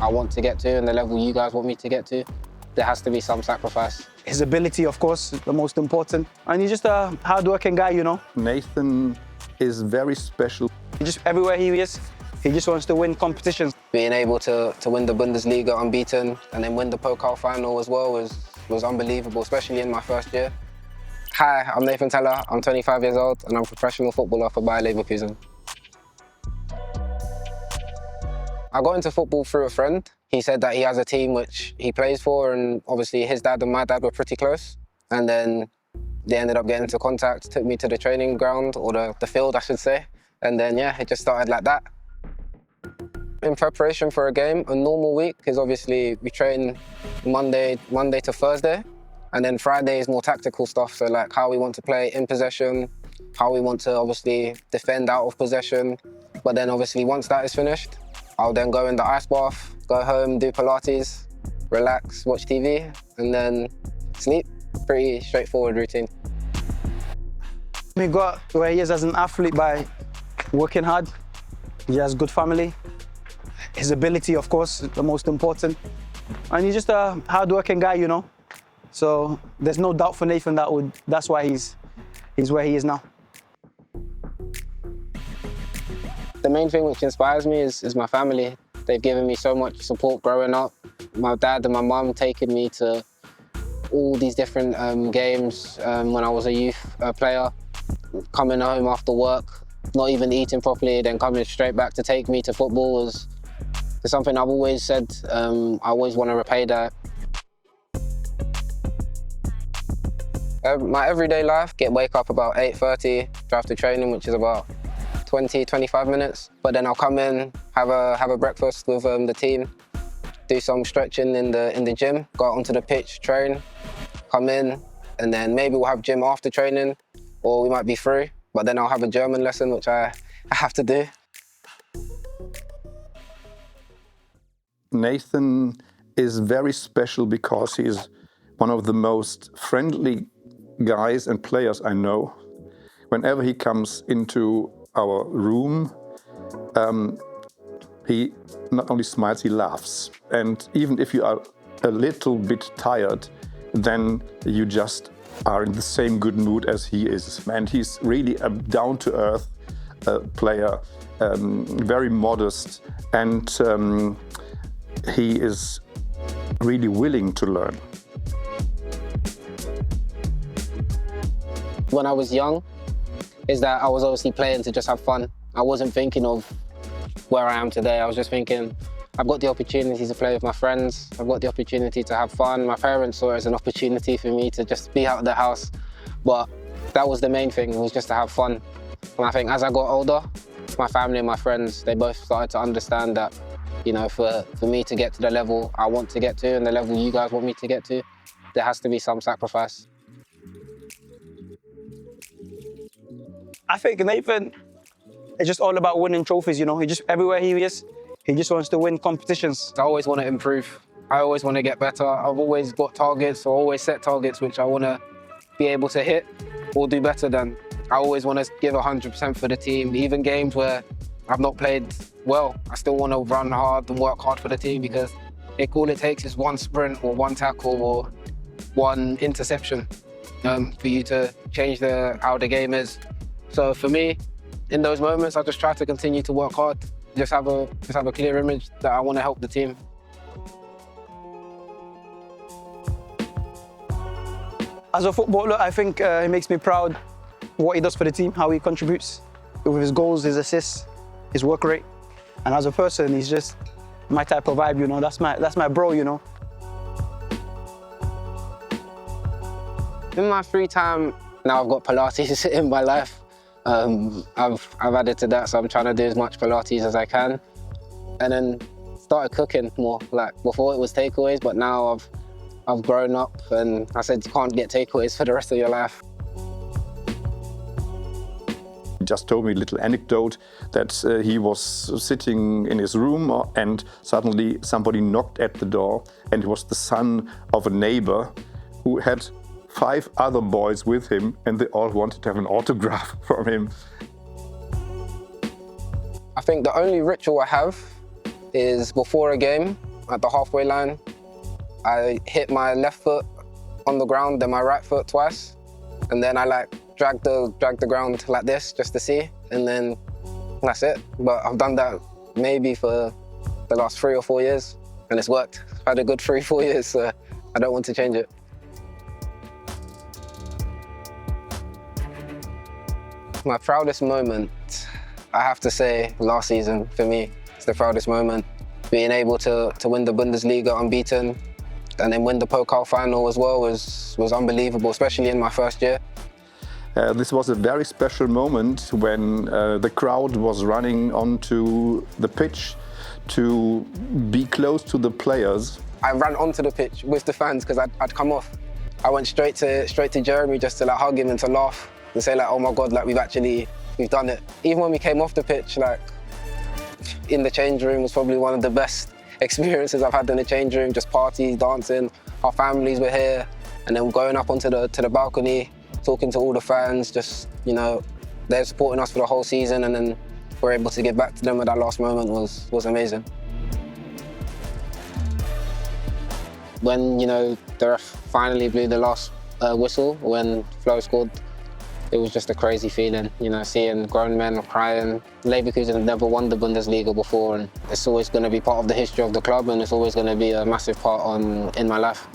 I want to get to and the level you guys want me to get to, there has to be some sacrifice. His ability, of course, is the most important. And he's just a hard-working guy, you know. Nathan is very special. Everywhere he is, he just wants to win competitions. Being able to win the Bundesliga unbeaten and then win the Pokal final as well was unbelievable, especially in my first year. Hi, I'm Nathan Tella, I'm 25 years old and I'm a professional footballer for Bayer Leverkusen. I got into football through a friend. He said that he has a team which he plays for, and obviously his dad and my dad were pretty close. And then they ended up getting into contact, took me to the training ground, or the field, I should say. And then, yeah, it just started like that. In preparation for a game, a normal week is obviously we train Monday to Thursday. And then Friday is more tactical stuff. So like how we want to play in possession, how we want to obviously defend out of possession. But then obviously once that is finished, I'll then go in the ice bath, go home, do Pilates, relax, watch TV, and then sleep. Pretty straightforward routine. He got where he is as an athlete by working hard. He has good family. His ability, of course, is the most important. And he's just a hard-working guy, you know. So there's no doubt for Nathan that's why he's where he is now. The main thing which inspires me is my family. They've given me so much support growing up. My dad and my mum taken me to all these different games when I was a youth player. Coming home after work, not even eating properly, then coming straight back to take me to football was something I've always said. I always want to repay that. My everyday life, wake up about 8:30, drive to training, which is about 20-25 minutes. But then I'll come in, have a breakfast with the team, do some stretching in the gym, go out onto the pitch, train, come in, and then maybe we'll have gym after training, or we might be free. But then I'll have a German lesson, which I have to do. Nathan is very special because he is one of the most friendly guys and players I know. Whenever he comes into our room, he not only smiles, he laughs. And even if you are a little bit tired, then you just are in the same good mood as he is. And he's really a down-to-earth player, very modest, and he is really willing to learn. When I was young, is that I was obviously playing to just have fun. I wasn't thinking of where I am today. I was just thinking, I've got the opportunity to play with my friends. I've got the opportunity to have fun. My parents saw it as an opportunity for me to just be out of the house. But that was the main thing, was just to have fun. And I think as I got older, my family and my friends, they both started to understand that, you know, for me to get to the level I want to get to and the level you guys want me to get to, there has to be some sacrifice. I think Nathan is just all about winning trophies, you know. Everywhere he is, he just wants to win competitions. I always want to improve. I always want to get better. I've always got targets, or always set targets which I want to be able to hit or do better than. I always want to give 100% for the team. Even games where I've not played well, I still want to run hard and work hard for the team, because all it takes is one sprint or one tackle or one interception for you to change how the game is. So for me, in those moments, I just try to continue to work hard. Just have a clear image that I want to help the team. As a footballer, I think it makes me proud what he does for the team, how he contributes with his goals, his assists, his work rate. And as a person, he's just my type of vibe, you know. That's my bro, you know. In my free time, now I've got Pilates in my life. I've added to that, so I'm trying to do as much Pilates as I can. And then started cooking more. Like before it was takeaways, but now I've grown up, and I said you can't get takeaways for the rest of your life. He just told me a little anecdote that he was sitting in his room and suddenly somebody knocked at the door, and it was the son of a neighbor who had 5 other boys with him, and they all wanted to have an autograph from him. I think the only ritual I have is before a game, at the halfway line. I hit my left foot on the ground, then my right foot twice. And then I like dragged the ground like this just to see. And then that's it. But I've done that maybe for the last 3 or 4 years and it's worked. I've had a good 3 or 4 years, so I don't want to change it. My proudest moment, I have to say last season for me. It's the proudest moment. Being able to win the Bundesliga unbeaten and then win the Pokal final as well was unbelievable, especially in my first year. This was a very special moment when the crowd was running onto the pitch to be close to the players. I ran onto the pitch with the fans because I'd come off. I went straight to Jeremy just to like hug him and to laugh and say like, oh my God, like we've done it. Even when we came off the pitch, like in the change room was probably one of the best experiences I've had in the change room, just parties, dancing, our families were here, and then going up onto the balcony, talking to all the fans, just, you know, they're supporting us for the whole season, and then we're able to give back to them at that last moment was amazing. When, you know, the ref finally blew the last whistle, when Flo scored, it was just a crazy feeling, you know, seeing grown men crying. Leverkusen have never won the Bundesliga before, and it's always going to be part of the history of the club, and it's always going to be a massive part in my life.